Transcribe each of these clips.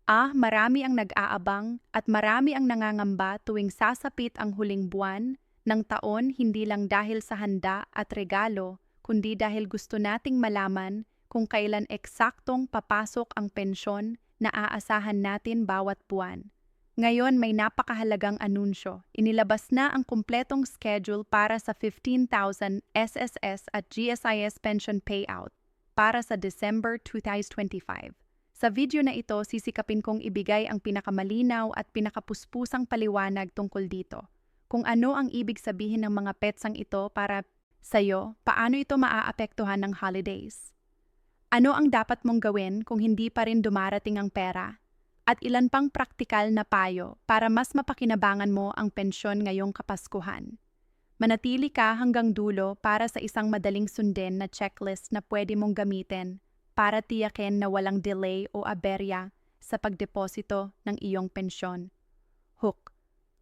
Marami ang nag-aabang at marami ang nangangamba tuwing sasapit ang huling buwan ng taon hindi lang dahil sa handa at regalo, kundi dahil gusto nating malaman kung kailan eksaktong papasok ang pensyon na aasahan natin bawat buwan. Ngayon may napakahalagang anunsyo. Inilabas na ang kumpletong schedule para sa 15,000 SSS at GSIS pension payout para sa December 2025. Sa video na ito, sisikapin kong ibigay ang pinakamalinaw at pinakapuspusang paliwanag tungkol dito. Kung ano ang ibig sabihin ng mga petsang ito para sa'yo, paano ito maaapektuhan ng holidays? Ano ang dapat mong gawin kung hindi pa rin dumarating ang pera? At ilan pang praktikal na payo para mas mapakinabangan mo ang pensyon ngayong Kapaskuhan. Manatili ka hanggang dulo para sa isang madaling sundin na checklist na pwede mong gamitin para tiyakin na walang delay o aberya sa pagdeposito ng iyong pensyon. Hook.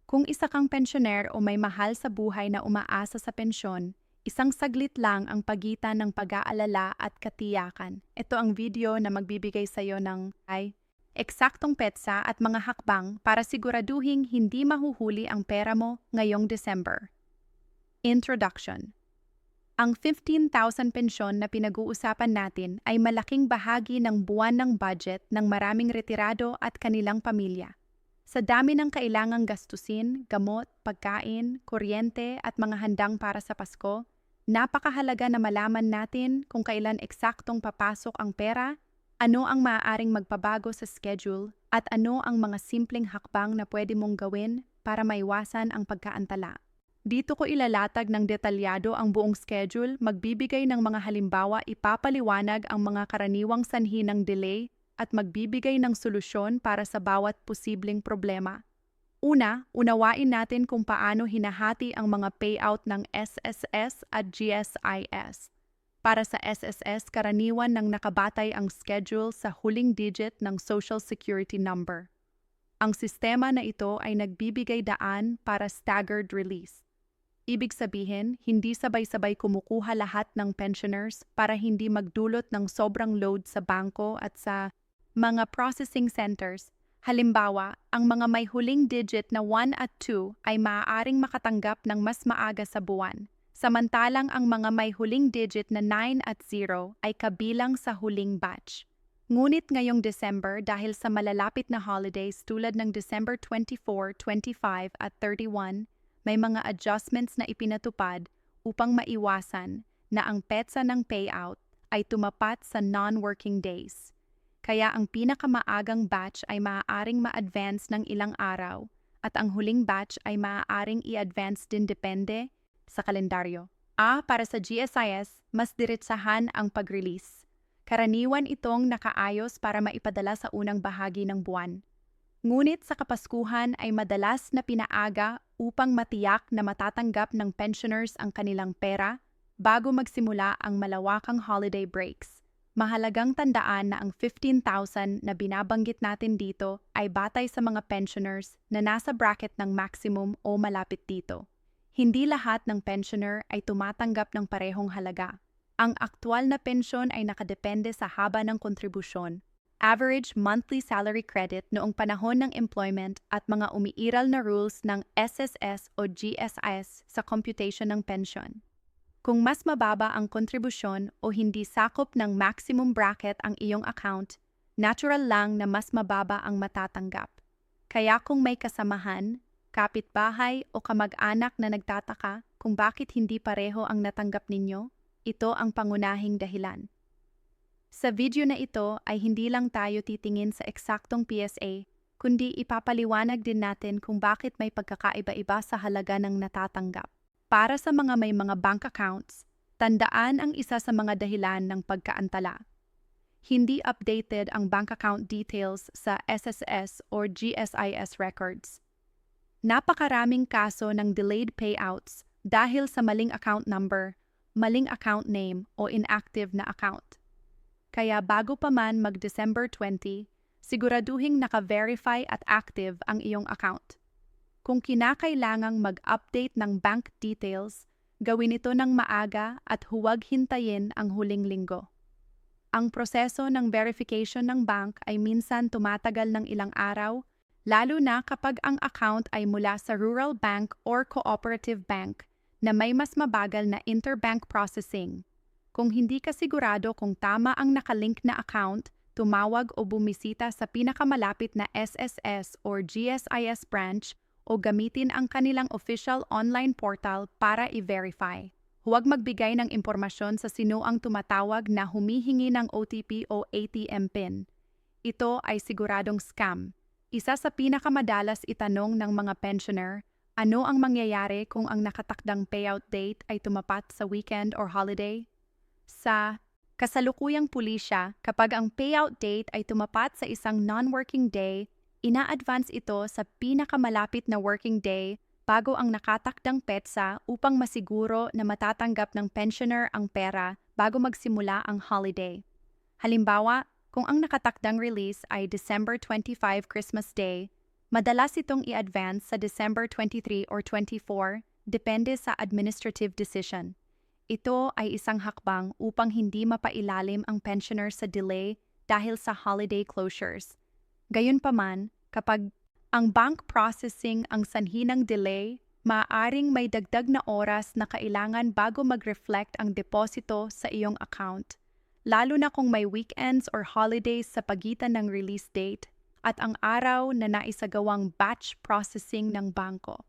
Kung isa kang pensyoner o may mahal sa buhay na umaasa sa pensyon, isang saglit lang ang pagitan ng pag-aalala at katiyakan. Ito ang video na magbibigay sa iyo ng eksaktong petsa at mga hakbang para siguraduhing hindi mahuhuli ang pera mo ngayong December. Introduction. Ang 15,000 pensyon na pinag-uusapan natin ay malaking bahagi ng buwan ng budget ng maraming retirado at kanilang pamilya. Sa dami ng kailangang gastusin, gamot, pagkain, kuryente at mga handang para sa Pasko, napakahalaga na malaman natin kung kailan eksaktong papasok ang pera, ano ang maaaring magpabago sa schedule, at ano ang mga simpleng hakbang na pwede mong gawin para maiwasan ang pagkaantala. Dito ko ilalatag ng detalyado ang buong schedule, magbibigay ng mga halimbawa, ipapaliwanag ang mga karaniwang sanhi ng delay at magbibigay ng solusyon para sa bawat posibleng problema. Una, unawain natin kung paano hinahati ang mga payout ng SSS at GSIS. Para sa SSS, karaniwan ng nakabatay ang schedule sa huling digit ng Social Security number. Ang sistema na ito ay nagbibigay daan para staggered release. Ibig sabihin, hindi sabay-sabay kumukuha lahat ng pensioners para hindi magdulot ng sobrang load sa bangko at sa mga processing centers. Halimbawa, ang mga may huling digit na 1 at 2 ay maaaring makatanggap ng mas maaga sa buwan, samantalang ang mga may huling digit na 9 at 0 ay kabilang sa huling batch. Ngunit ngayong December, dahil sa malalapit na holidays tulad ng December 24, 25 at 31, may mga adjustments na ipinatupad upang maiwasan na ang petsa ng payout ay tumapat sa non-working days. Kaya ang pinakamaagang batch ay maaaring ma-advance ng ilang araw at ang huling batch ay maaaring i-advance din depende sa kalendaryo. Para sa GSIS, mas diretsahan ang pag-release. Karaniwan itong nakaayos para maipadala sa unang bahagi ng buwan. Ngunit sa Kapaskuhan ay madalas na pinaaga upang matiyak na matatanggap ng pensioners ang kanilang pera bago magsimula ang malawakang holiday breaks. Mahalagang tandaan na ang 15,000 na binabanggit natin dito ay batay sa mga pensioners na nasa bracket ng maximum o malapit dito. Hindi lahat ng pensioner ay tumatanggap ng parehong halaga. Ang aktwal na pensyon ay nakadepende sa haba ng kontribusyon, average monthly salary credit noong panahon ng employment at mga umiiral na rules ng SSS o GSIS sa computation ng pension. Kung mas mababa ang kontribusyon o hindi sakop ng maximum bracket ang iyong account, natural lang na mas mababa ang matatanggap. Kaya kung may kasamahan, kapitbahay o kamag-anak na nagtataka kung bakit hindi pareho ang natanggap ninyo, ito ang pangunahing dahilan. Sa video na ito ay hindi lang tayo titingin sa eksaktong PSA, kundi ipapaliwanag din natin kung bakit may pagkakaiba-iba sa halaga ng natatanggap. Para sa mga may mga bank accounts, tandaan ang isa sa mga dahilan ng pagkaantala. Hindi updated ang bank account details sa SSS or GSIS records. Napakaraming kaso ng delayed payouts dahil sa maling account number, maling account name o inactive na account. Kaya bago pa man mag-December 20, siguraduhing naka-verify at active ang iyong account. Kung kinakailangang mag-update ng bank details, gawin ito ng maaga at huwag hintayin ang huling linggo. Ang proseso ng verification ng bank ay minsan tumatagal ng ilang araw, lalo na kapag ang account ay mula sa rural bank or cooperative bank na may mas mabagal na interbank processing. Kung hindi ka sigurado kung tama ang nakalink na account, tumawag o bumisita sa pinakamalapit na SSS or GSIS branch o gamitin ang kanilang official online portal para i-verify. Huwag magbigay ng impormasyon sa sinuang tumatawag na humihingi ng OTP o ATM PIN. Ito ay siguradong scam. Isa sa pinakamadalas itanong ng mga pensioner, ano ang mangyayari kung ang nakatakdang payout date ay tumapat sa weekend or holiday? Sa kasalukuyang pulisya, kapag ang payout date ay tumapat sa isang non-working day, ina-advance ito sa pinakamalapit na working day bago ang nakatakdang petsa upang masiguro na matatanggap ng pensioner ang pera bago magsimula ang holiday. Halimbawa, kung ang nakatakdang release ay December 25 Christmas Day, madalas itong i-advance sa December 23 or 24, depende sa administrative decision. Ito ay isang hakbang upang hindi mapailalim ang pensioner sa delay dahil sa holiday closures. Gayunpaman, kapag ang bank processing ang sanhi ng delay, maaaring may dagdag na oras na kailangan bago mag-reflect ang deposito sa iyong account, lalo na kung may weekends or holidays sa pagitan ng release date at ang araw na naisagawang batch processing ng bangko.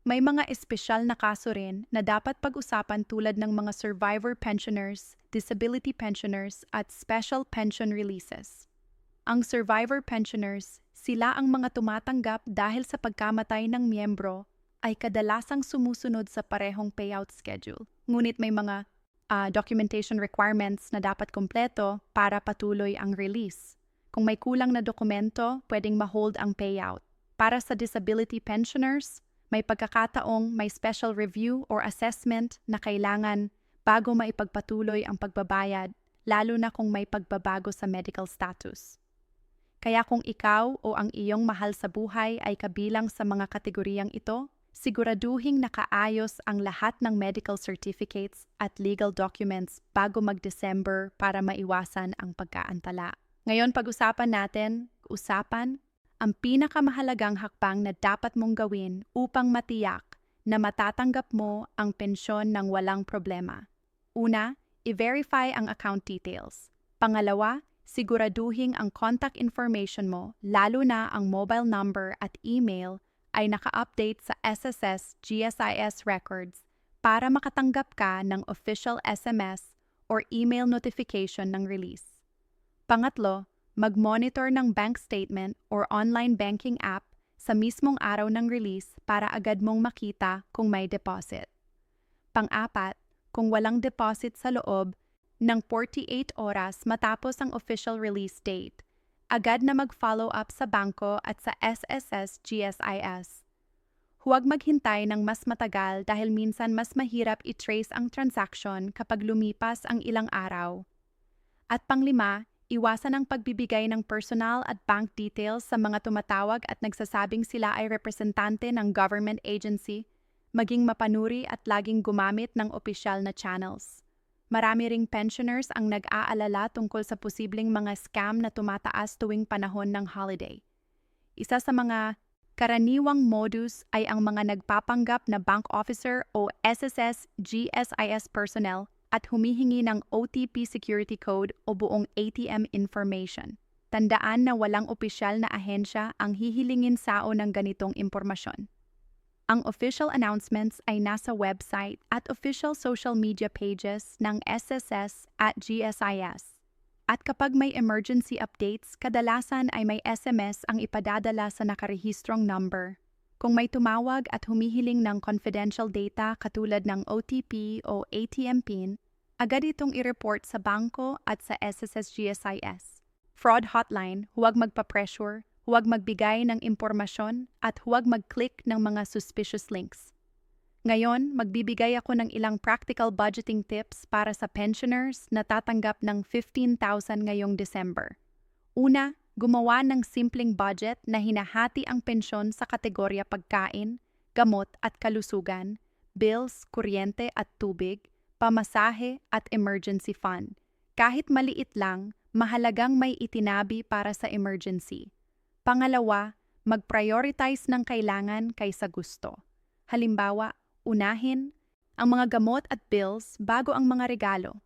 May mga espesyal na kaso rin na dapat pag-usapan tulad ng mga survivor pensioners, disability pensioners at special pension releases. Ang survivor pensioners, sila ang mga tumatanggap dahil sa pagkamatay ng miyembro ay kadalasang sumusunod sa parehong payout schedule. Ngunit may mga documentation requirements na dapat kumpleto para patuloy ang release. Kung may kulang na dokumento, pwedeng ma-hold ang payout. Para sa disability pensioners, may pagkakataong may special review or assessment na kailangan bago maipagpatuloy ang pagbabayad, lalo na kung may pagbabago sa medical status. Kaya kung ikaw o ang iyong mahal sa buhay ay kabilang sa mga kategoriyang ito, siguraduhing nakaayos ang lahat ng medical certificates at legal documents bago mag-December para maiwasan ang pagkaantala. Ngayon pag-usapan natin, ang pinakamahalagang hakbang na dapat mong gawin upang matiyak na matatanggap mo ang pensyon ng walang problema. Una, i-verify ang account details. Pangalawa, siguraduhin ang contact information mo, lalo na ang mobile number at email, ay naka-update sa SSS GSIS records para makatanggap ka ng official SMS or email notification ng release. Pangatlo, mag-monitor ng bank statement or online banking app sa mismong araw ng release para agad mong makita kung may deposit. Pang-apat, kung walang deposit sa loob ng 48 oras matapos ang official release date, agad na mag-follow up sa bangko at sa SSS GSIS. Huwag maghintay ng mas matagal dahil minsan mas mahirap i-trace ang transaction kapag lumipas ang ilang araw. At panglima, iwasan ang pagbibigay ng personal at bank details sa mga tumatawag at nagsasabing sila ay representante ng government agency, maging mapanuri at laging gumamit ng opisyal na channels. Marami ring pensioners ang nag-aalala tungkol sa posibleng mga scam na tumataas tuwing panahon ng holiday. Isa sa mga karaniwang modus ay ang mga nagpapanggap na bank officer o SSS GSIS personnel at humihingi ng OTP security code o buong ATM information. Tandaan na walang opisyal na ahensya ang hihilingin sao ng ganitong impormasyon. Ang official announcements ay nasa website at official social media pages ng SSS at GSIS. At kapag may emergency updates, kadalasan ay may SMS ang ipadadala sa nakarehistrong number. Kung may tumawag at humihiling ng confidential data katulad ng OTP o ATM PIN, agad itong i-report sa bangko at sa SSS GSIS. Fraud hotline, huwag magpa-pressure, huwag magbigay ng impormasyon at huwag mag-click ng mga suspicious links. Ngayon, magbibigay ako ng ilang practical budgeting tips para sa pensioners na tatanggap ng 15,000 ngayong December. Una, gumawa ng simpleng budget na hinahati ang pensyon sa kategorya pagkain, gamot at kalusugan, bills, kuryente at tubig, pamasahe at emergency fund. Kahit maliit lang, mahalagang may itinabi para sa emergency. Pangalawa, mag-prioritize ng kailangan kaysa gusto. Halimbawa, unahin ang mga gamot at bills bago ang mga regalo.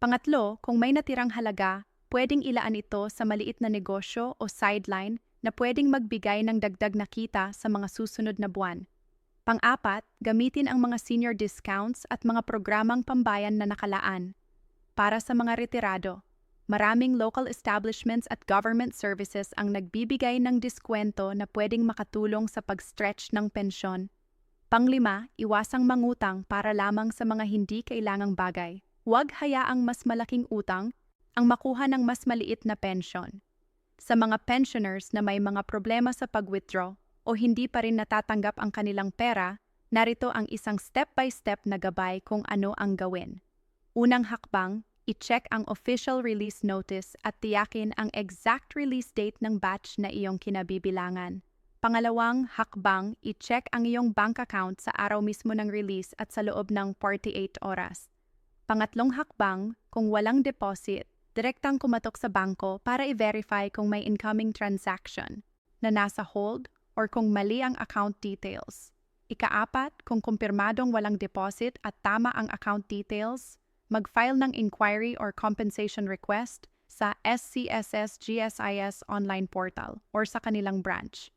Pangatlo, kung may natirang halaga, pwedeng ilaan ito sa maliit na negosyo o sideline na pwedeng magbigay ng dagdag na kita sa mga susunod na buwan. Pang-apat, gamitin ang mga senior discounts at mga programang pambayan na nakalaan. Para sa mga retirado, maraming local establishments at government services ang nagbibigay ng diskwento na pwedeng makatulong sa pag-stretch ng pensyon. Panglima, iwasang mangutang para lamang sa mga hindi kailangang bagay. Huwag hayaang mas malaking utang ang makuha ng mas maliit na pensyon. Sa mga pensioners na may mga problema sa pag-withdraw o hindi pa rin natatanggap ang kanilang pera, narito ang isang step-by-step na gabay kung ano ang gawin. Unang hakbang, i-check ang official release notice at tiyakin ang exact release date ng batch na iyong kinabibilangan. Pangalawang hakbang, i-check ang iyong bank account sa araw mismo ng release at sa loob ng 48 oras. Pangatlong hakbang, kung walang deposit, direktang kumatok sa bangko para i-verify kung may incoming transaction na nasa hold or kung mali ang account details. Ikaapat, kung kumpirmadong walang deposit at tama ang account details, mag-file ng inquiry or compensation request sa SCSS GSIS online portal or sa kanilang branch.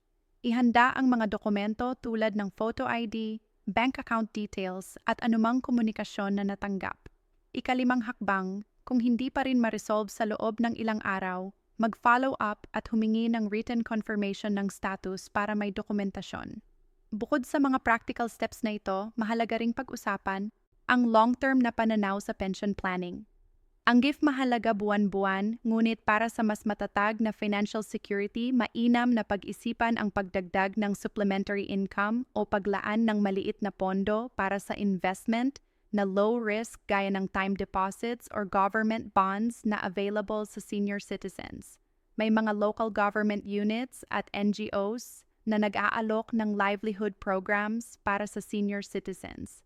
Ihanda ang mga dokumento tulad ng photo ID, bank account details at anumang komunikasyon na natanggap. Ikalimang hakbang, kung hindi pa rin ma-resolve sa loob ng ilang araw, mag-follow up at humingi ng written confirmation ng status para may dokumentasyon. Bukod sa mga practical steps na ito, mahalaga ring pag-usapan ang long-term na pananaw sa pension planning. Ang GIF mahalaga buwan-buwan, ngunit para sa mas matatag na financial security, mainam na pag-isipan ang pagdagdag ng supplementary income o paglaan ng maliit na pondo para sa investment na low risk gaya ng time deposits or government bonds na available sa senior citizens. May mga local government units at NGOs na nag-aalok ng livelihood programs para sa senior citizens.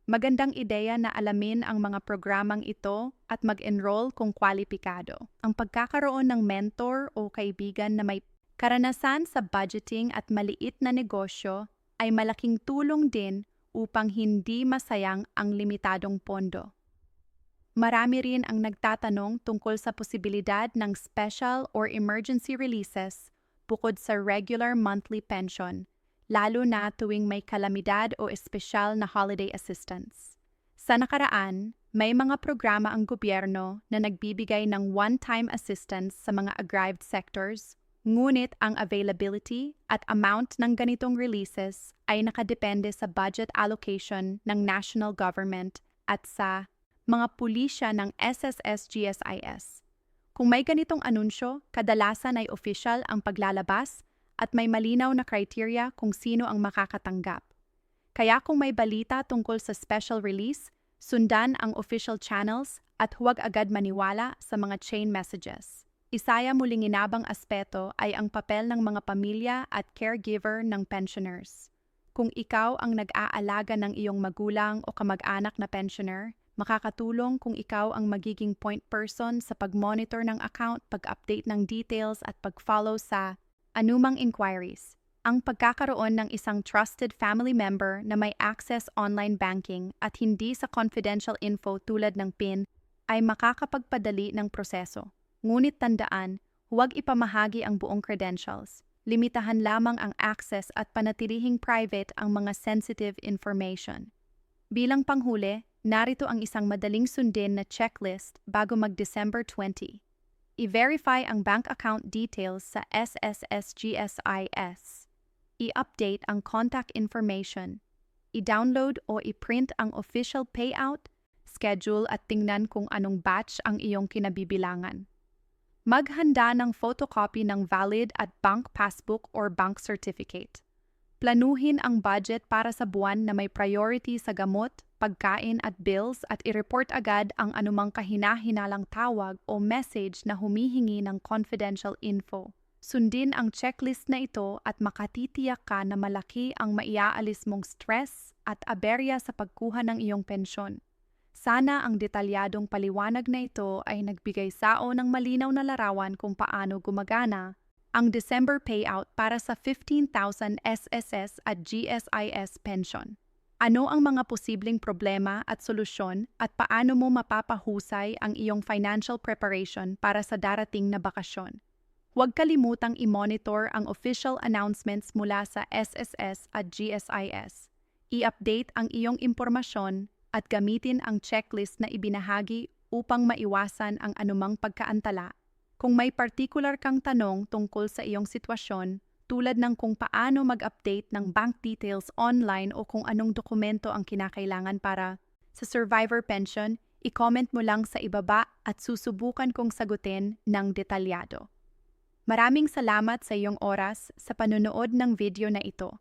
Magandang ideya na alamin ang mga programang ito at mag-enroll kung kwalipikado. Ang pagkakaroon ng mentor o kaibigan na may karanasan sa budgeting at maliit na negosyo ay malaking tulong din upang hindi masayang ang limitadong pondo. Marami rin ang nagtatanong tungkol sa posibilidad ng special or emergency releases bukod sa regular monthly pension, lalo na tuwing may kalamidad o espesyal na holiday assistance. Sa nakaraan, may mga programa ang gobyerno na nagbibigay ng one-time assistance sa mga aggrieved sectors, ngunit ang availability at amount ng ganitong releases ay nakadepende sa budget allocation ng national government at sa mga pulisya ng SSS-GSIS. Kung may ganitong anunsyo, kadalasan ay official ang paglalabas at may malinaw na criteria kung sino ang makakatanggap. Kaya kung may balita tungkol sa special release, sundan ang official channels at huwag agad maniwala sa mga chain messages. Isaya muling inabang aspeto ay ang papel ng mga pamilya at caregiver ng pensioners. Kung ikaw ang nag-aalaga ng iyong magulang o kamag-anak na pensioner, makakatulong kung ikaw ang magiging point person sa pag-monitor ng account, pag-update ng details at pag-follow sa anumang inquiries. Ang pagkakaroon ng isang trusted family member na may access online banking at hindi sa confidential info tulad ng PIN ay makakapagpadali ng proseso. Ngunit tandaan, huwag ipamahagi ang buong credentials. Limitahan lamang ang access at panatilihing private ang mga sensitive information. Bilang panghuli, narito ang isang madaling sundin na checklist bago mag-December 20. I-verify ang bank account details sa SSS-GSIS. I-update ang contact information. I-download o i-print ang official payout, schedule at tingnan kung anong batch ang iyong kinabibilangan. Maghanda ng photocopy ng valid at bank passbook or bank certificate. Planuhin ang budget para sa buwan na may priority sa gamot, pagkain at bills at i-report agad ang anumang kahina-hinalang tawag o message na humihingi ng confidential info. Sundin ang checklist na ito at makatitiyak ka na malaki ang maiaalis mong stress at aberya sa pagkuha ng iyong pensyon. Sana ang detalyadong paliwanag na ito ay nagbigay sao ng malinaw na larawan kung paano gumagana ang December payout para sa 15,000 SSS at GSIS pension. Ano ang mga posibleng problema at solusyon at paano mo mapapahusay ang iyong financial preparation para sa darating na bakasyon? Huwag kalimutang i-monitor ang official announcements mula sa SSS at GSIS. I-update ang iyong impormasyon at gamitin ang checklist na ibinahagi upang maiwasan ang anumang pagkaantala. Kung may particular kang tanong tungkol sa iyong sitwasyon, tulad ng kung paano mag-update ng bank details online o kung anong dokumento ang kinakailangan para sa survivor pension, i-comment mo lang sa ibaba at susubukan kong sagutin ng detalyado. Maraming salamat sa iyong oras sa panonood ng video na ito.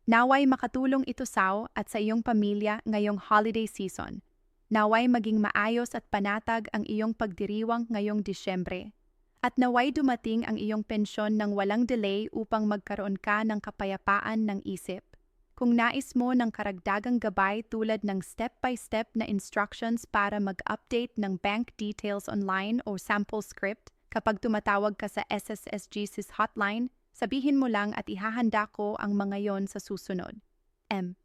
Naway makatulong ito sa at sa iyong pamilya ngayong holiday season. Naway maging maayos at panatag ang iyong pagdiriwang ngayong Disyembre. At naway dumating ang iyong pensyon ng walang delay upang magkaroon ka ng kapayapaan ng isip. Kung nais mo ng karagdagang gabay tulad ng step-by-step na instructions para mag-update ng bank details online o sample script kapag tumatawag ka sa SSSGC's hotline, sabihin mo lang at ihahanda ko ang mga yon sa susunod. M.